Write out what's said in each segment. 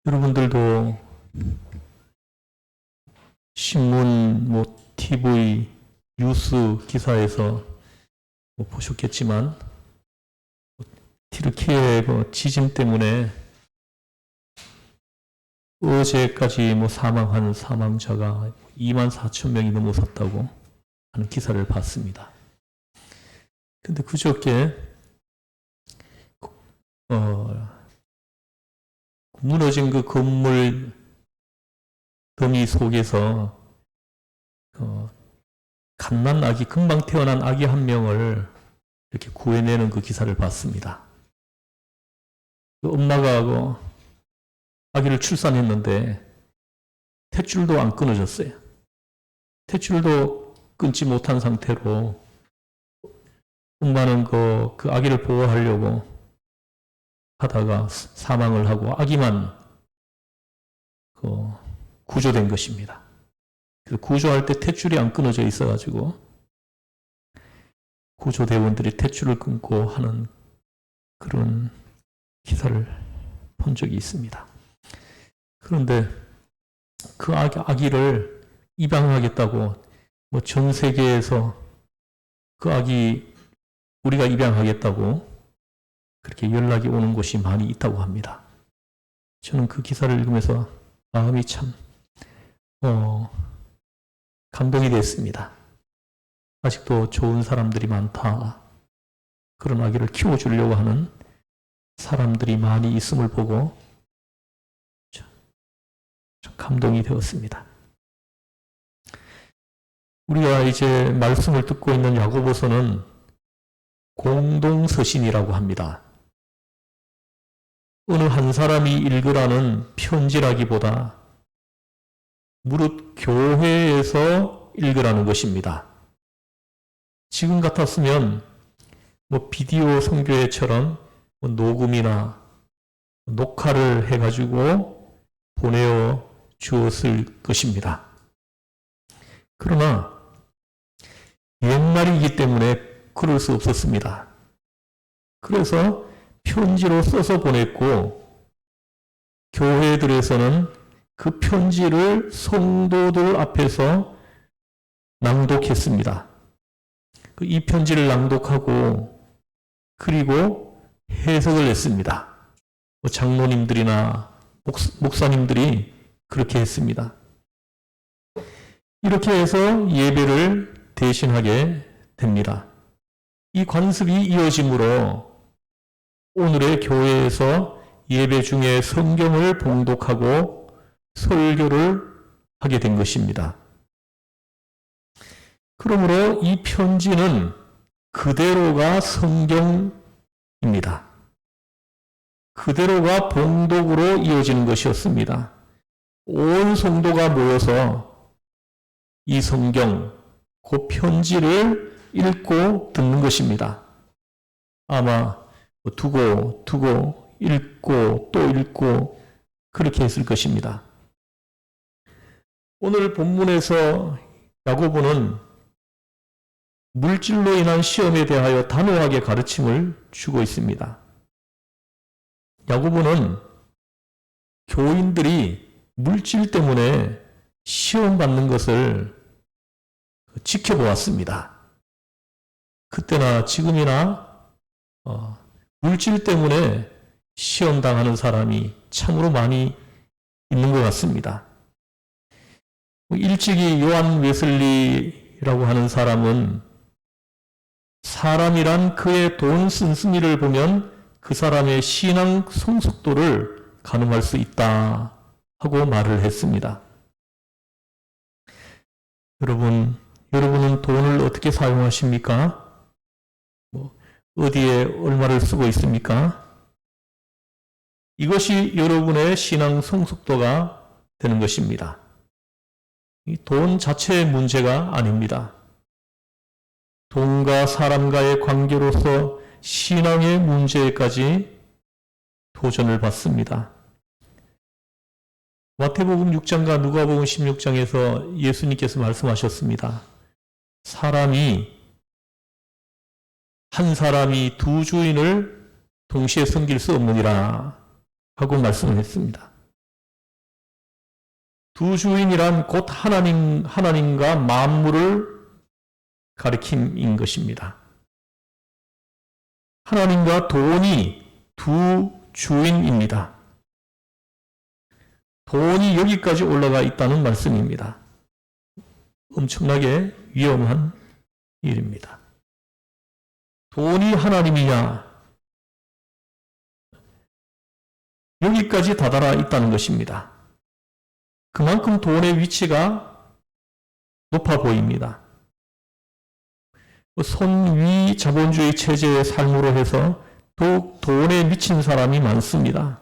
여러분들도 신문, TV, 뉴스 기사에서 보셨겠지만, 튀르키예의 지진 때문에 어제까지 사망한 사망자가 24,000명이 넘어섰다고 하는 기사를 봤습니다. 근데 그저께 무너진 그 건물 더미 속에서 갓난 아기, 금방 태어난 아기 한 명을 이렇게 구해내는 그 기사를 봤습니다. 그 엄마가 아기를 출산했는데 탯줄도 안 끊어졌어요. 탯줄도 끊지 못한 상태로 엄마는 그 아기를 보호하려고 하다가 사망을 하고 아기만 구조된 것입니다. 그래서 구조할 때 탯줄이 안 끊어져 있어가지고 구조대원들이 탯줄을 끊고 하는 그런 기사를 본 적이 있습니다. 그런데 그 아기를 입양하겠다고 전 세계에서 그 아기 우리가 입양하겠다고 그렇게 연락이 오는 곳이 많이 있다고 합니다. 저는 그 기사를 읽으면서 마음이 참 감동이 됐습니다. 아직도 좋은 사람들이 많다. 그런 아기를 키워주려고 하는 사람들이 많이 있음을 보고 참 감동이 되었습니다. 우리가 이제 말씀을 듣고 있는 야고보서는 공동서신이라고 합니다. 어느 한 사람이 읽으라는 편지라기보다 무릇 교회에서 읽으라는 것입니다. 지금 같았으면 비디오 선교회처럼 녹음이나 녹화를 해가지고 보내어 주었을 것입니다. 그러나 옛날이기 때문에 그럴 수 없었습니다. 그래서 편지로 써서 보냈고 교회들에서는 그 편지를 성도들 앞에서 낭독했습니다. 이 편지를 낭독하고 그리고 해석을 했습니다. 장로님들이나 목사님들이 그렇게 했습니다. 이렇게 해서 예배를 대신하게 됩니다. 이 관습이 이어짐으로 오늘의 교회에서 예배 중에 성경을 봉독하고 설교를 하게 된 것입니다. 그러므로 이 편지는 그대로가 성경입니다. 그대로가 봉독으로 이어지는 것이었습니다. 온 성도가 모여서 이 성경, 그 편지를 읽고 듣는 것입니다. 아마 두고 읽고 또 읽고 그렇게 했을 것입니다. 오늘 본문에서 야고보는 물질로 인한 시험에 대하여 단호하게 가르침을 주고 있습니다. 야고보는 교인들이 물질 때문에 시험받는 것을 지켜보았습니다. 그때나 지금이나 물질 때문에 시험당하는 사람이 참으로 많이 있는 것 같습니다. 일찍이 요한 웨슬리라고 하는 사람은 사람이란 그의 돈 쓴쓰미를 보면 그 사람의 신앙 성숙도를 가늠할 수 있다 하고 말을 했습니다. 여러분은 돈을 어떻게 사용하십니까? 어디에 얼마를 쓰고 있습니까? 이것이 여러분의 신앙 성숙도가 되는 것입니다. 이 돈 자체의 문제가 아닙니다. 돈과 사람과의 관계로서 신앙의 문제까지 도전을 받습니다. 마태복음 6장과 누가복음 16장에서 예수님께서 말씀하셨습니다. 한 사람이 두 주인을 동시에 섬길 수 없느니라 하고 말씀을 했습니다. 두 주인이란 곧 하나님과 만물을 가리킴인 것입니다. 하나님과 돈이 두 주인입니다. 돈이 여기까지 올라가 있다는 말씀입니다. 엄청나게 위험한 일입니다. 돈이 하나님이냐? 여기까지 다다라 있다는 것입니다. 그만큼 돈의 위치가 높아 보입니다. 손위 자본주의 체제의 삶으로 해서 더욱 돈에 미친 사람이 많습니다.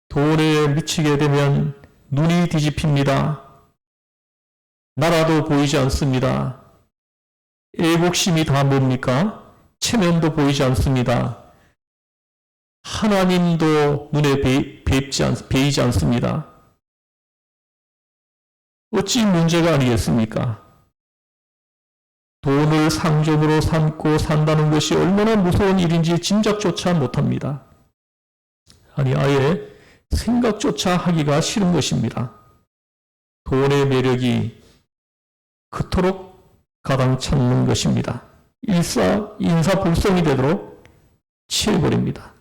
돈에 미치게 되면 눈이 뒤집힙니다. 나라도 보이지 않습니다. 애국심이 다 뭡니까? 체면도 보이지 않습니다. 하나님도 눈에 베이지 않습니다. 어찌 문제가 아니겠습니까? 돈을 상점으로 삼고 산다는 것이 얼마나 무서운 일인지 짐작조차 못합니다. 아니, 아예 생각조차 하기가 싫은 것입니다. 돈의 매력이 그토록 가당찮는 것입니다. 인사불성이 되도록 취해버립니다.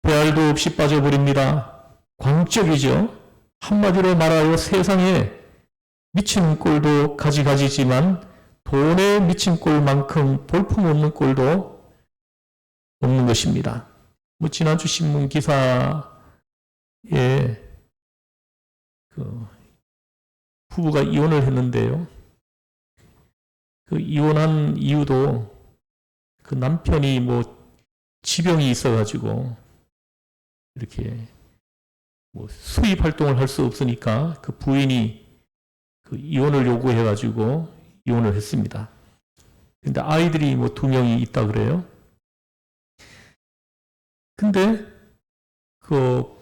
배알도 없이 빠져버립니다. 광적이죠. 한마디로 말하여 세상에 미친 꼴도 가지가지지만 돈에 미친 꼴만큼 볼품없는 꼴도 없는 것입니다. 지난주 신문 기사에 부부가 이혼을 했는데요. 그 이혼한 이유도 그 남편이 지병이 있어가지고 이렇게 수입 활동을 할 수 없으니까 그 부인이 그 이혼을 요구해가지고 이혼을 했습니다. 근데 아이들이 2명이 있다 그래요. 근데 그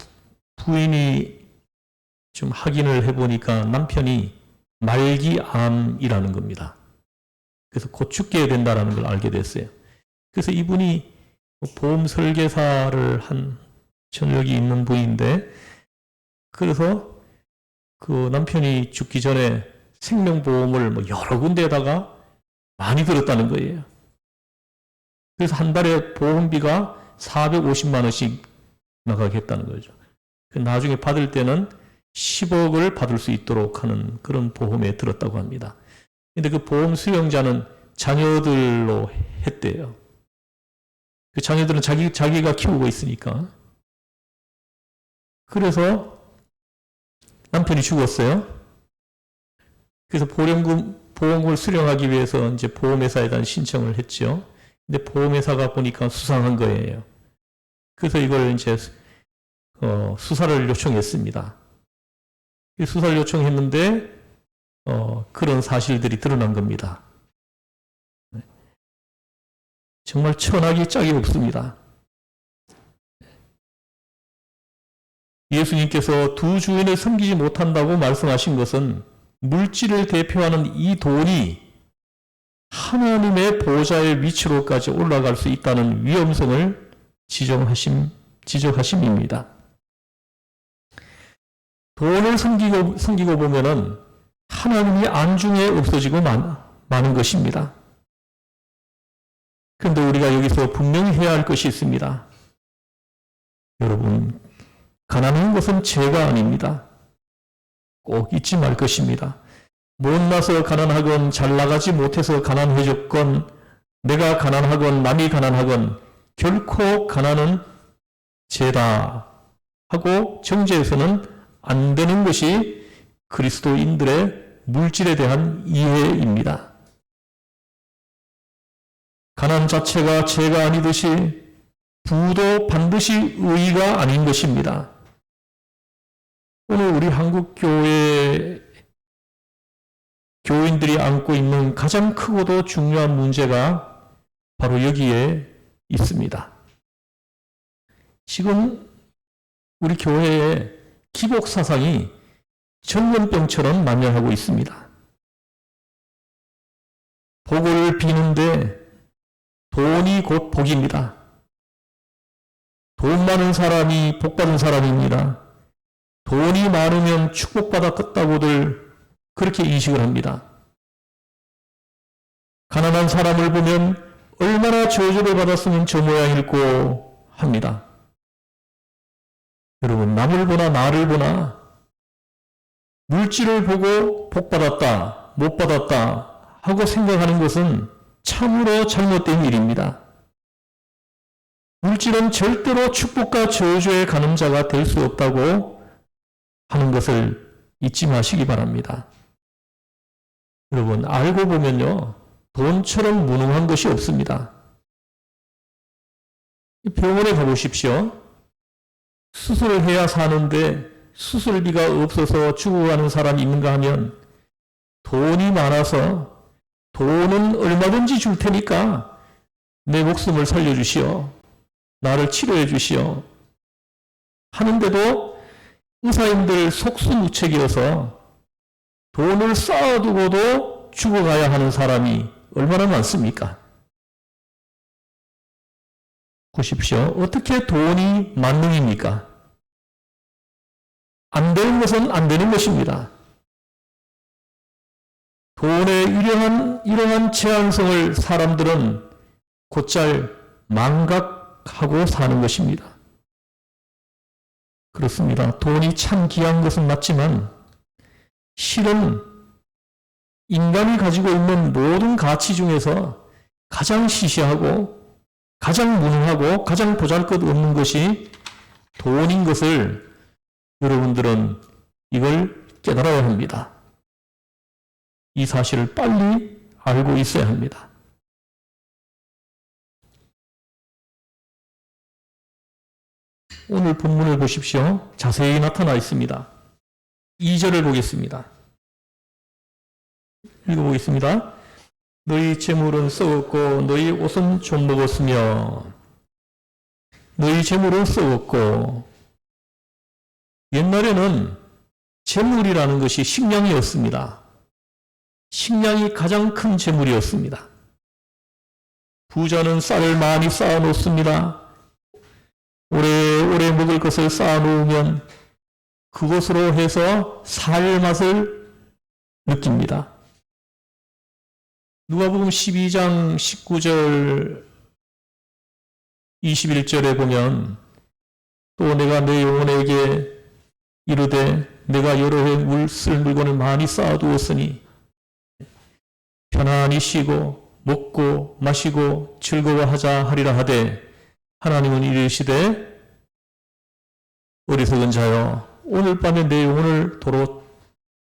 부인이 좀 확인을 해보니까 남편이 말기암이라는 겁니다. 그래서 곧 죽게 된다는 걸 알게 됐어요. 그래서 이분이 보험 설계사를 한 전력이 있는 분인데, 그래서 그 남편이 죽기 전에 생명보험을 여러 군데에다가 많이 들었다는 거예요. 그래서 한 달에 보험비가 450만 원씩 나가겠다는 거죠. 나중에 받을 때는 10억을 받을 수 있도록 하는 그런 보험에 들었다고 합니다. 근데 그 보험 수령자는 자녀들로 했대요. 그 자녀들은 자기가 키우고 있으니까. 그래서 남편이 죽었어요. 그래서 보험금을 수령하기 위해서 이제 보험회사에 대한 신청을 했죠. 근데 보험회사가 보니까 수상한 거예요. 그래서 이걸 이제 수사를 요청했습니다. 수사를 요청했는데 그런 사실들이 드러난 겁니다. 정말 천하기 짝이 없습니다. 예수님께서 두 주인을 섬기지 못한다고 말씀하신 것은 물질을 대표하는 이 돈이 하나님의 보좌의 위치로까지 올라갈 수 있다는 위험성을 지적하심입니다. 돈을 섬기고 보면은 하나님이 안중에 없어지고 마는 것입니다. 그런데 우리가 여기서 분명히 해야 할 것이 있습니다. 여러분, 가난한 것은 죄가 아닙니다. 꼭 잊지 말 것입니다. 못나서 가난하건 잘 나가지 못해서 가난해졌건 내가 가난하건 남이 가난하건 결코 가난은 죄다 하고 정죄해서는 안 되는 것이 그리스도인들의 물질에 대한 이해입니다. 가난 자체가 죄가 아니듯이 부도 반드시 의가 아닌 것입니다. 오늘 우리 한국 교회 교인들이 안고 있는 가장 크고도 중요한 문제가 바로 여기에 있습니다. 지금 우리 교회에 기복 사상이 전염병처럼蔓延하고 있습니다. 복을 비는데 돈이 곧 복입니다. 돈 많은 사람이 복 받은 사람입니다. 돈이 많으면 축복받았다고들 그렇게 인식을 합니다. 가난한 사람을 보면 얼마나 저주를 받았으면 저 모양일꼬 합니다. 여러분, 남을 보나 나를 보나 물질을 보고 복받았다, 못 받았다 하고 생각하는 것은 참으로 잘못된 일입니다. 물질은 절대로 축복과 저주의 가늠자가 될 수 없다고 하는 것을 잊지 마시기 바랍니다. 여러분, 알고 보면요, 돈처럼 무능한 것이 없습니다. 병원에 가보십시오. 수술을 해야 사는데 수술비가 없어서 죽어가는 사람이 있는가 하면 돈이 많아서 돈은 얼마든지 줄 테니까 내 목숨을 살려주시오. 나를 치료해 주시오. 하는데도 의사님들 속수무책이어서 돈을 쌓아두고도 죽어가야 하는 사람이 얼마나 많습니까? 보십시오. 어떻게 돈이 만능입니까? 안 되는 것은 안 되는 것입니다. 돈의 이러한 제한성을 사람들은 곧잘 망각하고 사는 것입니다. 그렇습니다. 돈이 참 귀한 것은 맞지만 실은 인간이 가지고 있는 모든 가치 중에서 가장 시시하고 가장 무능하고 가장 보잘것없는 것이 돈인 것을 여러분들은 이걸 깨달아야 합니다. 이 사실을 빨리 알고 있어야 합니다. 오늘 본문을 보십시오. 자세히 나타나 있습니다. 2절을 보겠습니다. 읽어보겠습니다. 너희 재물은 썩었고 너희 옷은 좀 먹었으며 너희 재물은 썩었고. 옛날에는 재물이라는 것이 식량이었습니다. 식량이 가장 큰 재물이었습니다. 부자는 쌀을 많이 쌓아 놓습니다. 오래오래 먹을 것을 쌓아 놓으면 그것으로 해서 살 맛을 느낍니다. 누가복음 12장 19절 21절에 보면 또 내가 내 영혼에게 이르되 내가 여러 해 쓸 물건을 많이 쌓아두었으니 편안히 쉬고 먹고 마시고 즐거워하자 하리라 하되 하나님은 이르시되 어리석은 자여 오늘 밤에 내 영혼을 도로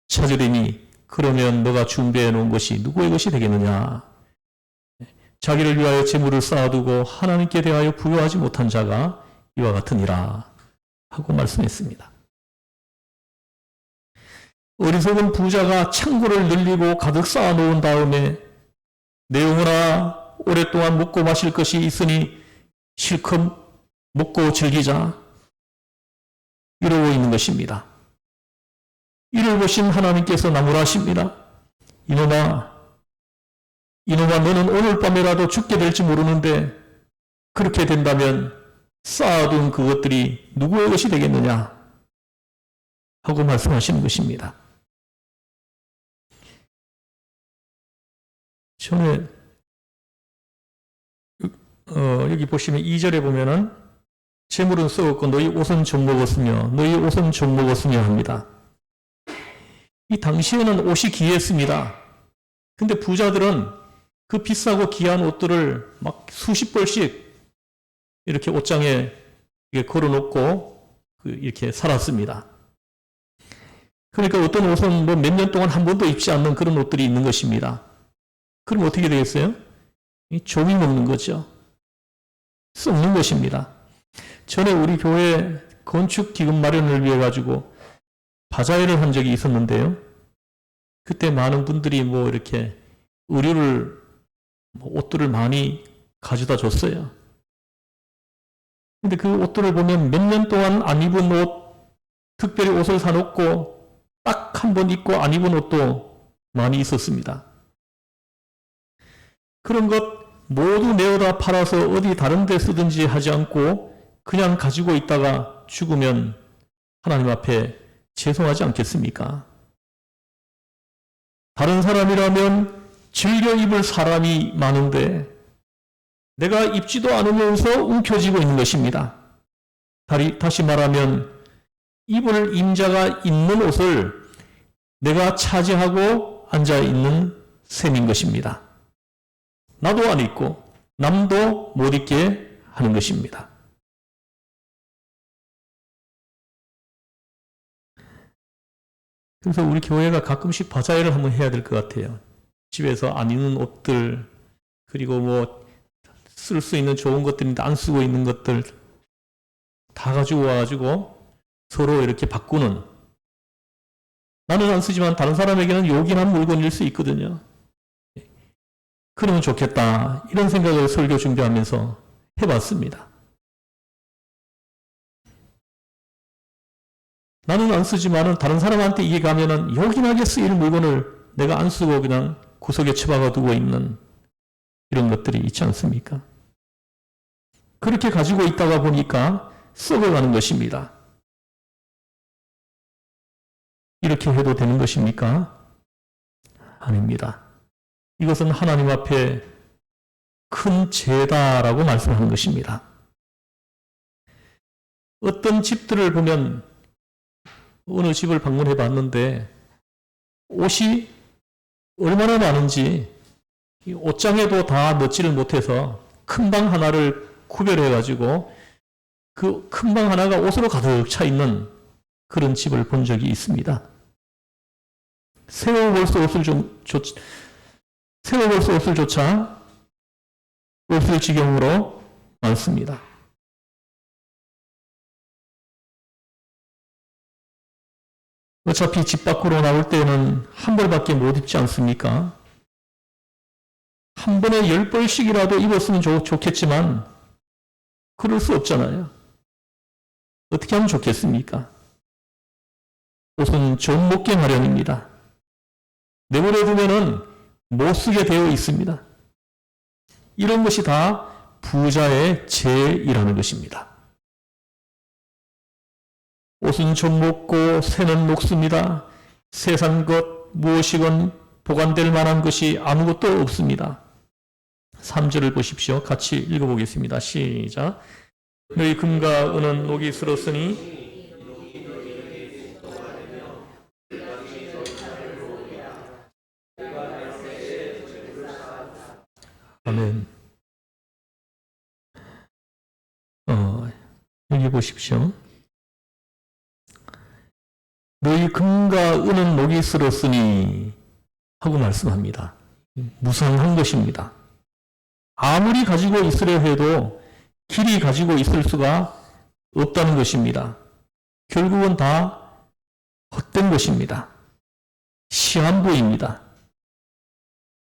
찾으리니 그러면 너가 준비해 놓은 것이 누구의 것이 되겠느냐. 자기를 위하여 재물을 쌓아두고 하나님께 대하여 부여하지 못한 자가 이와 같으니라 하고 말씀했습니다. 어리석은 부자가 창고를 늘리고 가득 쌓아놓은 다음에 내 영혼아 오랫동안 먹고 마실 것이 있으니 실컷 먹고 즐기자 이러고 있는 것입니다. 이를 보신 하나님께서 나무라십니다. 이놈아 너는 오늘 밤에라도 죽게 될지 모르는데 그렇게 된다면 쌓아둔 그것들이 누구의 것이 되겠느냐 하고 말씀하시는 것입니다. 전에 여기 보시면 2절에 보면은 재물은 썩었고 너희 옷은 좀 먹었으며 너희 옷은 좀 먹었으며 합니다. 이 당시에는 옷이 귀했습니다. 근데 부자들은 그 비싸고 귀한 옷들을 막 수십 벌씩 이렇게 옷장에 걸어놓고 이렇게 살았습니다. 그러니까 어떤 옷은 뭐 몇 년 동안 한 번도 입지 않는 그런 옷들이 있는 것입니다. 그럼 어떻게 되겠어요? 좀이 먹는 거죠. 썩는 것입니다. 전에 우리 교회 건축 기금 마련을 위해 가지고 바자회를 한 적이 있었는데요. 그때 많은 분들이 뭐 이렇게 의류를 옷들을 많이 가져다 줬어요. 근데 그 옷들을 보면 몇 년 동안 안 입은 옷, 특별히 옷을 사놓고 딱 한 번 입고 안 입은 옷도 많이 있었습니다. 그런 것 모두 내어다 팔아서 어디 다른 데 쓰든지 하지 않고 그냥 가지고 있다가 죽으면 하나님 앞에 죄송하지 않겠습니까? 다른 사람이라면 즐겨 입을 사람이 많은데 내가 입지도 않으면서 움켜쥐고 있는 것입니다. 다시 말하면 입을 임자가 입는 옷을 내가 차지하고 앉아있는 셈인 것입니다. 나도 안 입고 남도 못 입게 하는 것입니다. 그래서 우리 교회가 가끔씩 바자회를 한번 해야 될 것 같아요. 집에서 안 입는 옷들, 그리고 뭐 쓸 수 있는 좋은 것들인데 안 쓰고 있는 것들 다 가지고 와가지고 서로 이렇게 바꾸는, 나는 안 쓰지만 다른 사람에게는 요긴한 물건일 수 있거든요. 그러면 좋겠다, 이런 생각을 설교 준비하면서 해봤습니다. 나는 안 쓰지만은 다른 사람한테 이게 가면은 요긴하게 쓰일 물건을 내가 안 쓰고 그냥 구석에 처박아 두고 있는 이런 것들이 있지 않습니까? 그렇게 가지고 있다가 보니까 썩어가는 것입니다. 이렇게 해도 되는 것입니까? 아닙니다. 이것은 하나님 앞에 큰 죄다라고 말씀하는 것입니다. 어떤 집들을 보면, 어느 집을 방문해 봤는데 옷이 얼마나 많은지 옷장에도 다 넣지를 못해서 큰 방 하나를 구별해 가지고 그 큰 방 하나가 옷으로 가득 차 있는 그런 집을 본 적이 있습니다. 새로 벌써 옷을조차 없을 지경으로 많습니다. 어차피 집 밖으로 나올 때는 한 벌밖에 못 입지 않습니까? 한 번에 10벌씩이라도 입었으면 좋겠지만 그럴 수 없잖아요. 어떻게 하면 좋겠습니까? 옷은 좀 먹게 마련입니다. 내버려 두면은 못 쓰게 되어 있습니다. 이런 것이 다 부자의 죄이라는 것입니다. 옷은 좀 먹고 새는 녹습니다. 세상 것 무엇이건 보관될 만한 것이 아무것도 없습니다. 3절을 보십시오. 같이 읽어보겠습니다. 시작. 너희 금과 은은 녹이 슬었으니 아멘. 여기 보십시오. 너희 금과 은은 녹이 슬었으니 하고 말씀합니다. 무상한 것입니다. 아무리 가지고 있으려 해도 길이 가지고 있을 수가 없다는 것입니다. 결국은 다 헛된 것입니다. 시한부입니다.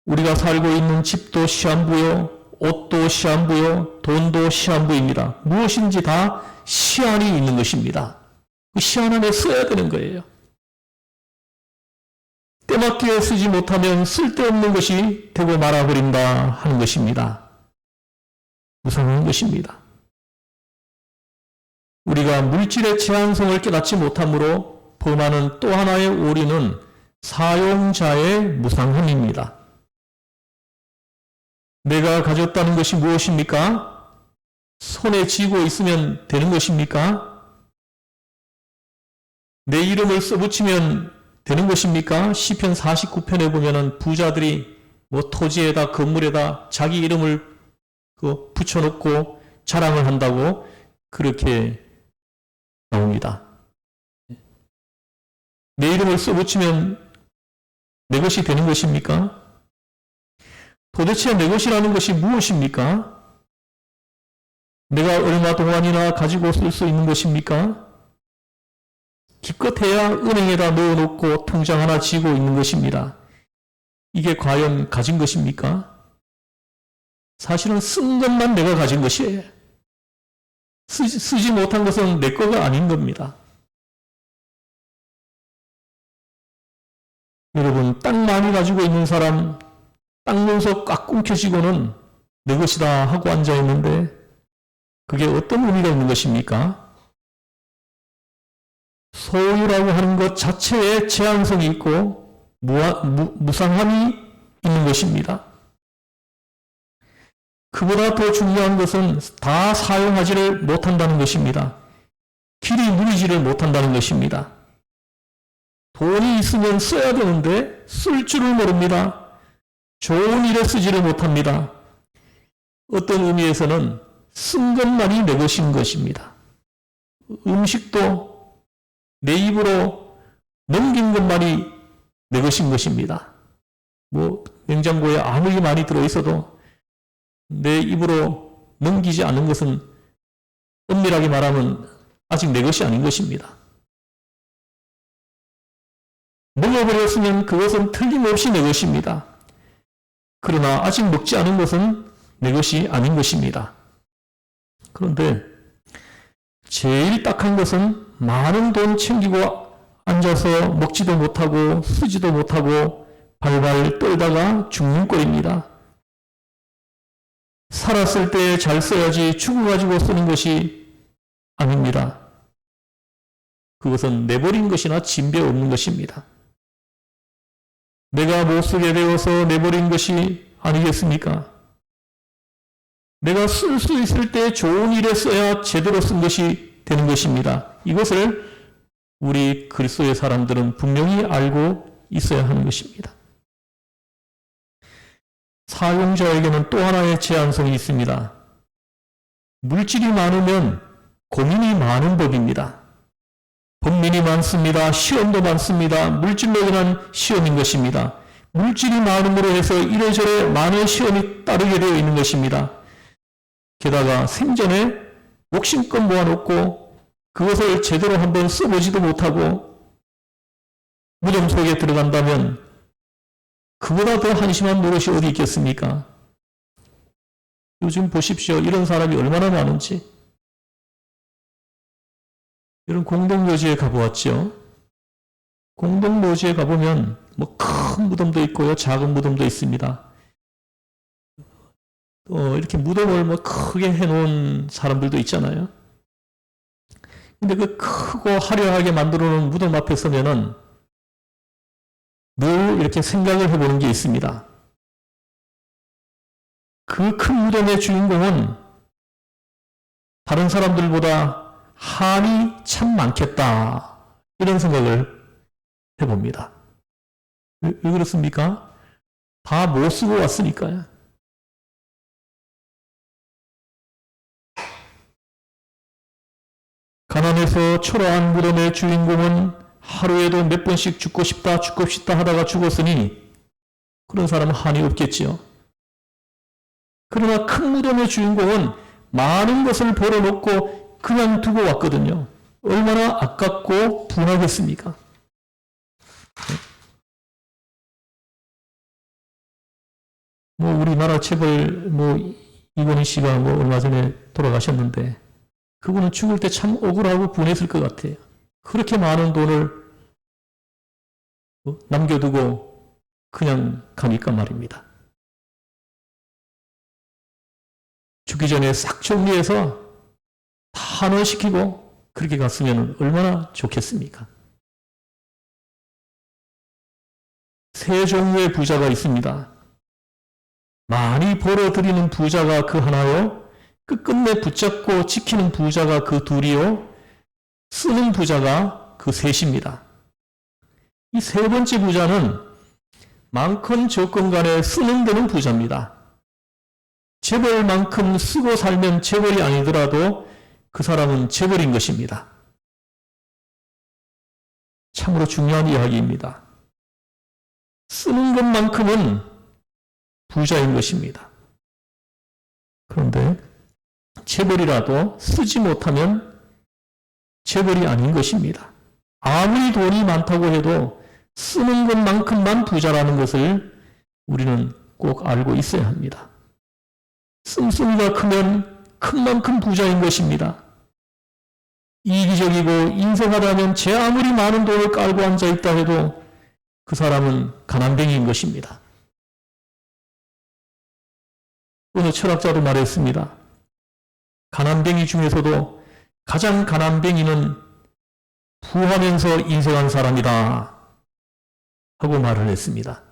우리가 살고 있는 집도 시한부요, 옷도 시한부요, 돈도 시한부입니다. 무엇인지 다 시한이 있는 것입니다. 그 시한 안에 써야 되는 거예요. 때맞게 쓰지 못하면 쓸데없는 것이 되고 말아버린다 하는 것입니다. 무상한 것입니다. 우리가 물질의 제한성을 깨닫지 못함으로 범하는 또 하나의 오류는 사용자의 무상함입니다. 내가 가졌다는 것이 무엇입니까? 손에 쥐고 있으면 되는 것입니까? 내 이름을 써붙이면 되는 것입니까? 시편 49편에 보면은 부자들이 뭐 토지에다 건물에다 자기 이름을 붙여놓고 자랑을 한다고 그렇게 나옵니다. 내 이름을 써붙이면 내 것이 되는 것입니까? 도대체 내 것이라는 것이 무엇입니까? 내가 얼마 동안이나 가지고 쓸 수 있는 것입니까? 기껏해야 은행에다 넣어놓고 통장 하나 쥐고 있는 것입니다. 이게 과연 가진 것입니까? 사실은 쓴 것만 내가 가진 것이에요. 쓰지 못한 것은 내 거가 아닌 겁니다. 여러분, 땅 많이 가지고 있는 사람, 땅 문서 꽉 움켜쥐고는 내 것이다 하고 앉아있는데, 그게 어떤 의미가 있는 것입니까? 소유라고 하는 것 자체에 제한성이 있고 무상함이 있는 것입니다. 그보다 더 중요한 것은 다 사용하지를 못한다는 것입니다. 길이 누리지를 못한다는 것입니다. 돈이 있으면 써야 되는데 쓸 줄을 모릅니다. 좋은 일에 쓰지를 못합니다. 어떤 의미에서는 쓴 것만이 내 것인 것입니다. 음식도 내 입으로 넘긴 것만이 내 것인 것입니다. 냉장고에 아무리 많이 들어있어도 내 입으로 넘기지 않는 것은 엄밀하게 말하면 아직 내 것이 아닌 것입니다. 먹어버렸으면 그것은 틀림없이 내 것입니다. 그러나 아직 먹지 않은 것은 내 것이 아닌 것입니다. 그런데 제일 딱한 것은 많은 돈 챙기고 앉아서 먹지도 못하고 쓰지도 못하고 발발 떨다가 죽는 꼴입니다. 살았을 때 잘 써야지 죽어가지고 쓰는 것이 아닙니다. 그것은 내버린 것이나 진배 없는 것입니다. 내가 못 쓰게 되어서 내버린 것이 아니겠습니까? 내가 쓸 수 있을 때 좋은 일에 써야 제대로 쓴 것이 되는 것입니다. 이것을 우리 그리스도의 사람들은 분명히 알고 있어야 하는 것입니다. 사용자에게는 또 하나의 제한성이 있습니다. 물질이 많으면 고민이 많은 법입니다. 법민이 많습니다. 시험도 많습니다. 물질로 인한 시험인 것입니다. 물질이 많음으로 해서 이래저래 많은 시험이 따르게 되어 있는 것입니다. 게다가 생전에 욕심껏 모아놓고 그것을 제대로 한번 써보지도 못하고 무덤 속에 들어간다면 그보다 더 한심한 노릇이 어디 있겠습니까? 요즘 보십시오. 이런 사람이 얼마나 많은지. 이런 공동묘지에 가보았죠. 공동묘지에 가보면 큰 무덤도 있고요. 작은 무덤도 있습니다. 이렇게 무덤을 크게 해놓은 사람들도 있잖아요. 근데 그 크고 화려하게 만들어 놓은 무덤 앞에 서면은 늘 이렇게 생각을 해보는 게 있습니다. 그 큰 무덤의 주인공은 다른 사람들보다 한이 참 많겠다. 이런 생각을 해봅니다. 왜 그렇습니까? 다 못 쓰고 왔으니까요. 가난해서 초라한 무덤의 주인공은 하루에도 몇 번씩 죽고 싶다 하다가 죽었으니 그런 사람은 한이 없겠지요. 그러나 큰 무덤의 주인공은 많은 것을 벌어놓고 그냥 두고 왔거든요. 얼마나 아깝고 분하겠습니까? 우리나라 체벌 이건희 씨가 얼마 전에 돌아가셨는데 그분은 죽을 때 참 억울하고 분했을 것 같아요. 그렇게 많은 돈을 남겨두고 그냥 가니까 말입니다. 죽기 전에 싹 정리해서 다 환원시키고 그렇게 갔으면 얼마나 좋겠습니까? 세 종류의 부자가 있습니다. 많이 벌어들이는 부자가 그 하나요. 끝끝내 붙잡고 지키는 부자가 그 둘이요. 쓰는 부자가 그 셋입니다. 이 세 번째 부자는 많건 적건 간에 쓰는 데는 부자입니다. 재벌만큼 쓰고 살면 재벌이 아니더라도 그 사람은 재벌인 것입니다. 참으로 중요한 이야기입니다. 쓰는 것만큼은 부자인 것입니다. 그런데 재벌이라도 쓰지 못하면 재벌이 아닌 것입니다. 아무리 돈이 많다고 해도 쓰는 것만큼만 부자라는 것을 우리는 꼭 알고 있어야 합니다. 씀씀이가 크면 큰 만큼 부자인 것입니다. 이기적이고 인색하다면 제 아무리 많은 돈을 깔고 앉아있다 해도 그 사람은 가난뱅이인 것입니다. 어느 철학자도 말했습니다. 가난뱅이 중에서도 가장 가난뱅이는 부하면서 인생한 사람이다 하고 말을 했습니다.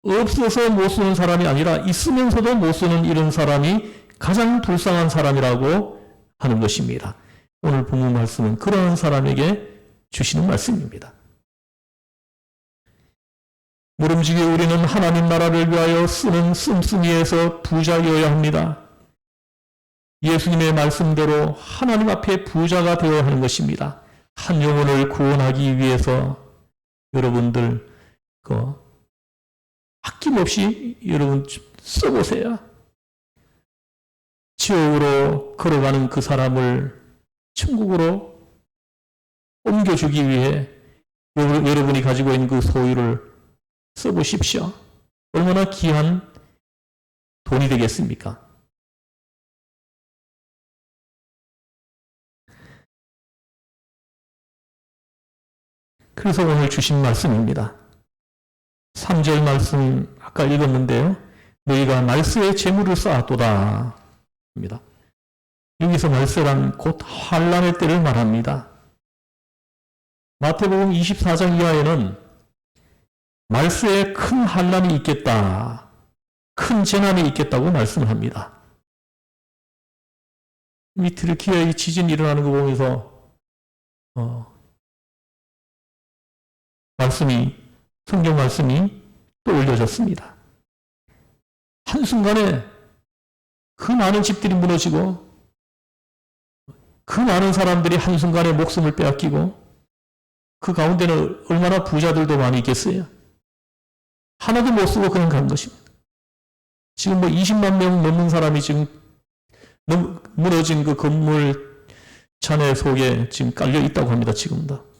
없어서 못 쓰는 사람이 아니라 있으면서도 못 쓰는 이런 사람이 가장 불쌍한 사람이라고 하는 것입니다. 오늘 본문 말씀은 그러한 사람에게 주시는 말씀입니다. 모름지기 우리는 하나님 나라를 위하여 쓰는 씀씀이에서 부자여야 합니다. 예수님의 말씀대로 하나님 앞에 부자가 되어야 하는 것입니다. 한 영혼을 구원하기 위해서 여러분들 아낌없이 여러분 써보세요. 지옥으로 걸어가는 그 사람을 천국으로 옮겨주기 위해 여러분이 가지고 있는 그 소유를 써보십시오. 얼마나 귀한 돈이 되겠습니까? 그래서 오늘 주신 말씀입니다. 3절 말씀 아까 읽었는데요. 너희가 말세에 재물을 쌓았도다 입니다. 여기서 말세란 곧 환란의 때를 말합니다. 마태복음 24장 이하에는 말세에 큰 환란이 있겠다, 큰 재난이 있겠다고 말씀을 합니다. 이 트르키아에 지진이 일어나는 거 보면서 성경 말씀이 떠올려졌습니다. 한순간에 그 많은 집들이 무너지고 그 많은 사람들이 한순간에 목숨을 빼앗기고 그 가운데는 얼마나 부자들도 많이 있겠어요. 하나도 못 쓰고 그냥 간 것입니다. 지금 20만 명 넘는 사람이 지금 무너진 그 건물 잔해 속에 지금 깔려 있다고 합니다. 지금도.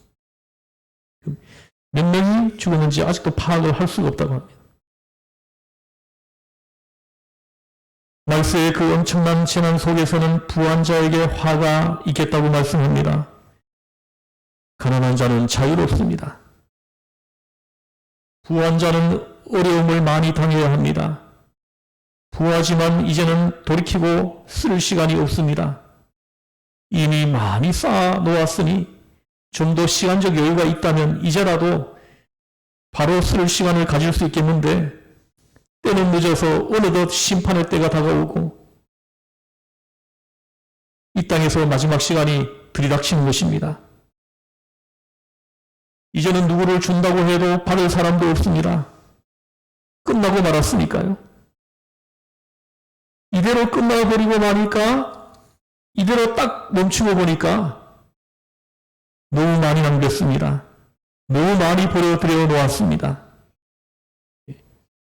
몇 명이 죽었는지 아직도 파악을 할 수가 없다고 합니다. 말세의 그 엄청난 재난 속에서는 부한 자에게 화가 있겠다고 말씀합니다. 가난한 자는 자유롭습니다. 부한 자는 어려움을 많이 당해야 합니다. 부하지만 이제는 돌이키고 쓸 시간이 없습니다. 이미 많이 쌓아 놓았으니 좀 더 시간적 여유가 있다면 이제라도 바로 쓸 시간을 가질 수 있겠는데 때는 늦어서 어느덧 심판의 때가 다가오고 이 땅에서 마지막 시간이 들이닥치는 것입니다. 이제는 누구를 준다고 해도 받을 사람도 없습니다. 끝나고 말았으니까요. 이대로 끝나버리고 나니까 이대로 딱 멈추고 보니까 너무 많이 남겼습니다. 너무 많이 버려드려 놓았습니다.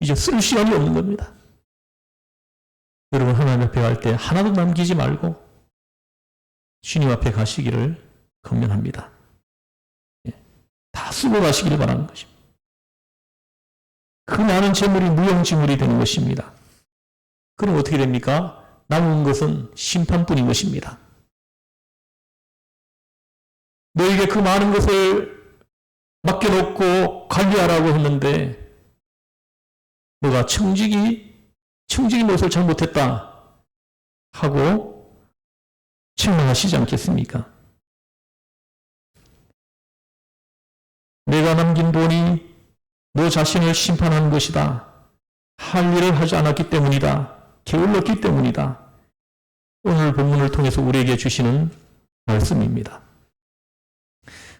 이제 쓸 시간이 없는 겁니다. 여러분 하나님 앞에 갈 때 하나도 남기지 말고 주님 앞에 가시기를 권면합니다. 다 쓰고 가시기를 바라는 것입니다. 그 많은 재물이 무용지물이 되는 것입니다. 그럼 어떻게 됩니까? 남은 것은 심판뿐인 것입니다. 너에게 그 많은 것을 맡겨놓고 관리하라고 했는데 너가 청지기 무엇을 잘못했다 하고 책망하시지 않겠습니까? 내가 남긴 돈이 너 자신을 심판하는 것이다. 할 일을 하지 않았기 때문이다. 게을렀기 때문이다. 오늘 본문을 통해서 우리에게 주시는 말씀입니다.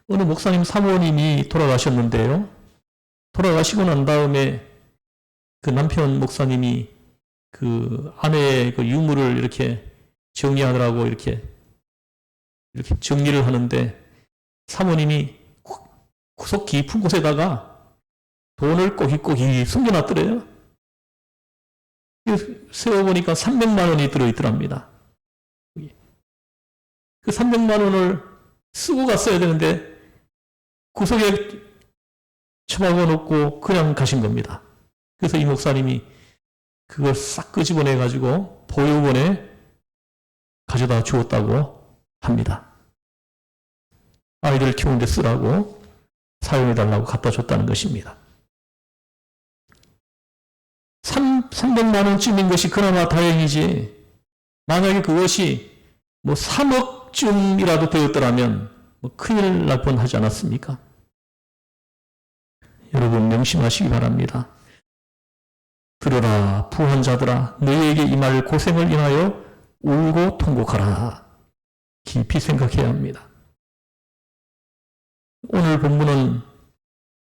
어느 목사님 사모님이 돌아가셨는데요. 돌아가시고 난 다음에 그 남편 목사님이 그 아내의 그 유물을 이렇게 정리하느라고 이렇게 정리를 하는데 사모님이 구석 깊은 곳에다가 돈을 꼬깃꼬깃 숨겨놨더래요. 세어보니까 300만 원이 들어있더랍니다. 그 300만 원을 쓰고 갔어야 되는데 구석에 처박아 놓고 그냥 가신 겁니다. 그래서 이 목사님이 그걸 싹 끄집어내 가지고 보육원에 가져다 주었다고 합니다. 아이들 키우는 데 쓰라고 사용해달라고 갖다 줬다는 것입니다. 300만 원쯤인 것이 그나마 다행이지 만약에 그것이 3억쯤이라도 되었더라면 큰일 날 뻔하지 않았습니까? 여러분 명심하시기 바랍니다. 들으라 부한 자들아 너희에게 임할 고생을 인하여 울고 통곡하라. 깊이 생각해야 합니다. 오늘 본문은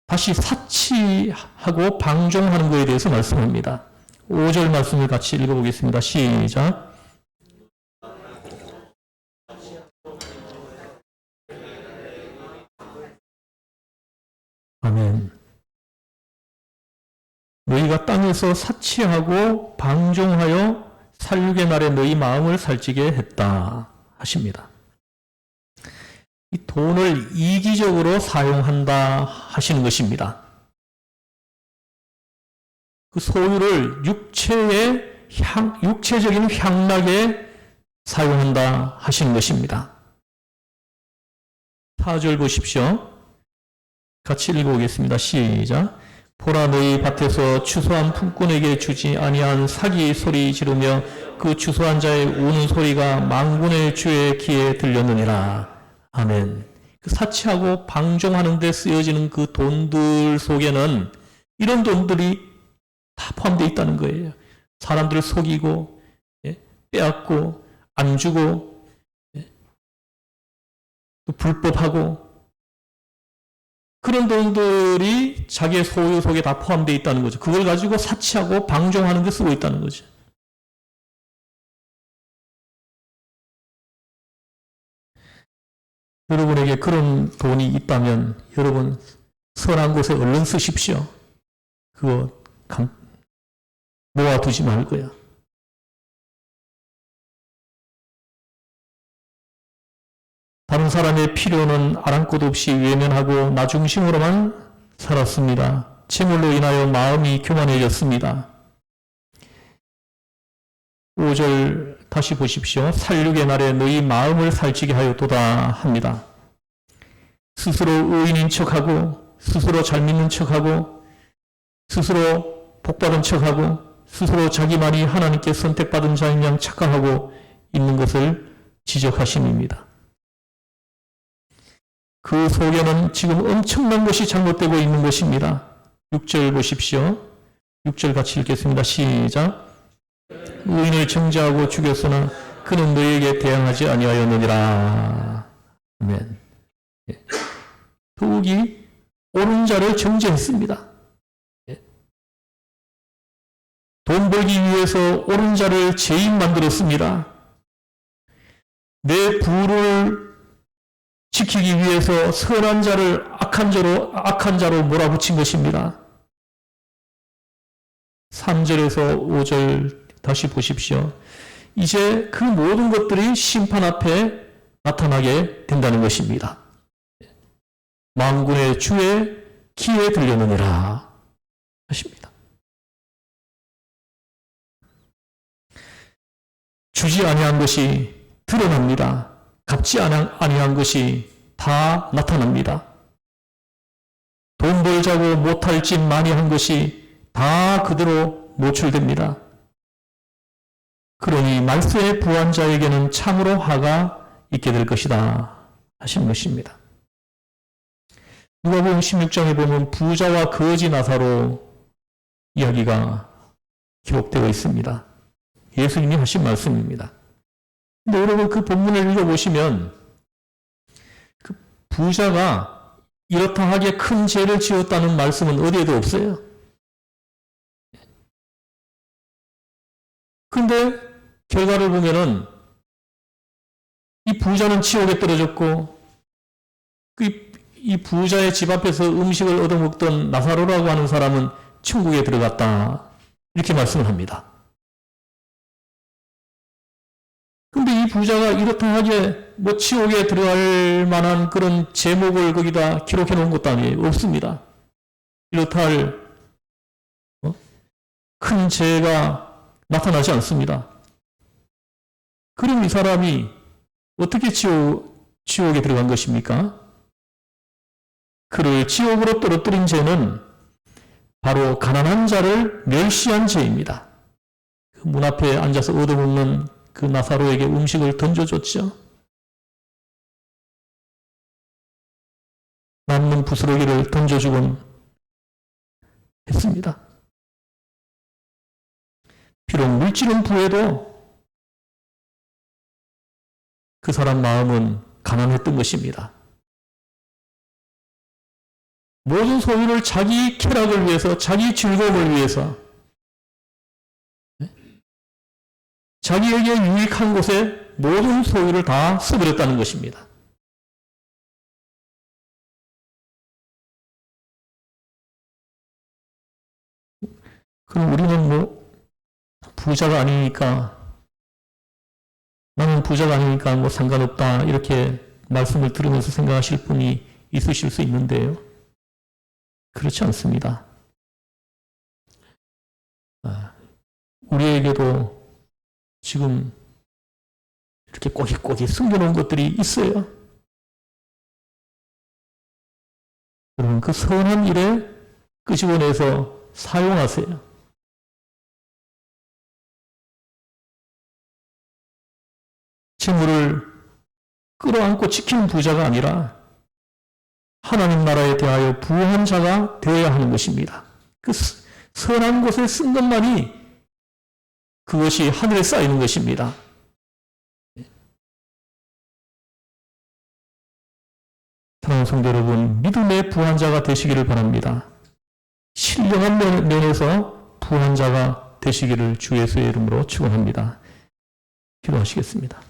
다시 사치하고 방종하는 것에 대해서 말씀합니다. 5절 말씀을 같이 읽어보겠습니다. 시작. 아멘. 너희가 땅에서 사치하고 방종하여 살육의 날에 너희 마음을 살찌게 했다 하십니다. 이 돈을 이기적으로 사용한다 하시는 것입니다. 그 소유를 육체적인 향락에 사용한다 하시는 것입니다. 4절 보십시오. 같이 읽어보겠습니다. 시작. 보라 너희 밭에서 추수한 품꾼에게 주지 아니한 사기 소리 지르며 그 추수한 자의 우는 소리가 만군의 주의 귀에 들렸느니라. 아멘. 그 사치하고 방종하는 데 쓰여지는 그 돈들 속에는 이런 돈들이 다 포함되어 있다는 거예요. 사람들을 속이고 빼앗고 안 주고 또 불법하고 그런 돈들이 자기의 소유 속에 다 포함되어 있다는 거죠. 그걸 가지고 사치하고 방종하는 데 쓰고 있다는 거죠. 여러분에게 그런 돈이 있다면 여러분 선한 곳에 얼른 쓰십시오. 그거 모아두지 말고요. 다른 사람의 필요는 아랑곳 없이 외면하고 나 중심으로만 살았습니다. 재물로 인하여 마음이 교만해졌습니다. 5절 다시 보십시오. 살육의 날에 너희 마음을 살찌게 하였도다 합니다. 스스로 의인인 척하고 스스로 잘 믿는 척하고 스스로 복받은 척하고 스스로 자기만이 하나님께 선택받은 자인 양 착각하고 있는 것을 지적하심입니다. 그 속에는 지금 엄청난 것이 잘못되고 있는 것입니다. 6절 보십시오. 6절 같이 읽겠습니다. 시작. 의인을 정죄하고 죽였으나 그는 너희에게 대항하지 아니하였느니라. 아멘. 더욱이 옳은 자를 정죄했습니다. 돈 벌기 위해서 옳은 자를 죄인 만들었습니다. 내 부를 지키기 위해서 선한 자를 악한 자로 몰아붙인 것입니다. 3절에서 5절 다시 보십시오. 이제 그 모든 것들이 심판 앞에 나타나게 된다는 것입니다. 만군의 주의 귀에 들려느니라 하십니다. 주지 아니한 것이 드러납니다. 갚지 아니한 것이 다 나타납니다. 돈 벌자고 못할 짓 많이 한 것이 다 그대로 노출됩니다. 그러니 말세의 부한 자에게는 참으로 화가 있게 될 것이다 하시는 것입니다. 누가복음 16장에 보면 부자와 거지 나사로 이야기가 기록되어 있습니다. 예수님이 하신 말씀입니다. 근데 여러분 그 본문을 읽어보시면 그 부자가 이렇다 하기에 큰 죄를 지었다는 말씀은 어디에도 없어요. 그런데 결과를 보면은 이 부자는 지옥에 떨어졌고 이 부자의 집 앞에서 음식을 얻어먹던 나사로라고 하는 사람은 천국에 들어갔다. 이렇게 말씀을 합니다. 근데 이 부자가 이렇다 하기에 지옥에 들어갈 만한 그런 제목을 거기다 기록해 놓은 것도 아니에요. 없습니다. 이렇다 할 큰 죄가 나타나지 않습니다. 그럼 이 사람이 어떻게 지옥에 들어간 것입니까? 그를 지옥으로 떨어뜨린 죄는 바로 가난한 자를 멸시한 죄입니다. 그 문 앞에 앉아서 얻어먹는 그 나사로에게 음식을 던져줬죠. 남는 부스러기를 던져주곤 했습니다. 비록 물질은 부해도 그 사람 마음은 가난했던 것입니다. 모든 소유를 자기 쾌락을 위해서, 자기 즐거움을 위해서, 자기에게 유익한 곳에 모든 소유를 다 써버렸다는 것입니다. 그럼 우리는 부자가 아니니까, 나는 부자가 아니니까 상관없다, 이렇게 말씀을 들으면서 생각하실 분이 있으실 수 있는데요. 그렇지 않습니다. 우리에게도 지금 이렇게 꼬깃꼬깃 숨겨놓은 것들이 있어요. 여러분, 그 선한 일에 끄집어내서 사용하세요. 재물을 끌어안고 지키는 부자가 아니라 하나님 나라에 대하여 부한 자가 되어야 하는 것입니다. 그 선한 곳에 쓴 것만이 그것이 하늘에 쌓이는 것입니다. 사랑하는 성도 여러분, 믿음의 부한 자가 되시기를 바랍니다. 신령한 면에서 부한 자가 되시기를 주 예수의 이름으로 축원합니다. 기도하시겠습니다.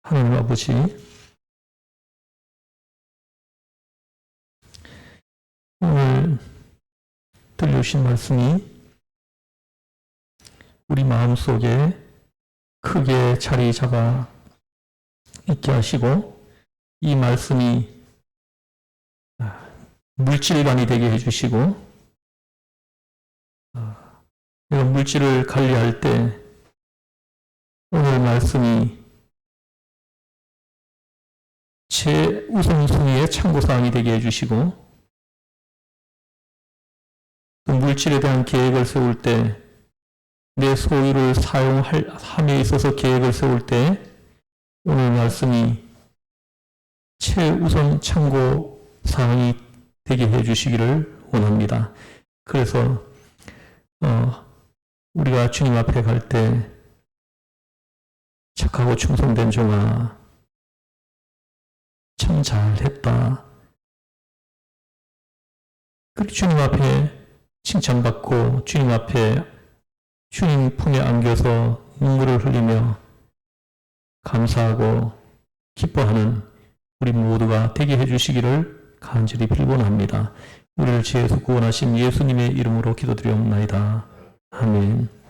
하나님 아버지, 오늘 들려주신 말씀이 우리 마음속에 크게 자리 잡아 있게 하시고, 이 말씀이 물질관이 되게 해주시고, 내가 물질을 관리할 때 오늘 말씀이 최우선순위의 참고사항이 되게 해주시고, 또 물질에 대한 계획을 세울 때, 내 소유를 사용함에 있어서 계획을 세울 때 오늘 말씀이 최우선 참고사항이 되게 해주시기를 원합니다. 그래서 우리가 주님 앞에 갈 때 착하고 충성된 종아, 참 잘했다, 그리고 주님 앞에 칭찬받고 주님 앞에 주님 품에 안겨서 눈물을 흘리며 감사하고 기뻐하는 우리 모두가 되게 해주시기를 간절히 빌곤합니다. 우리를 죄에서 구원하신 예수님의 이름으로 기도드리옵나이다. 아멘.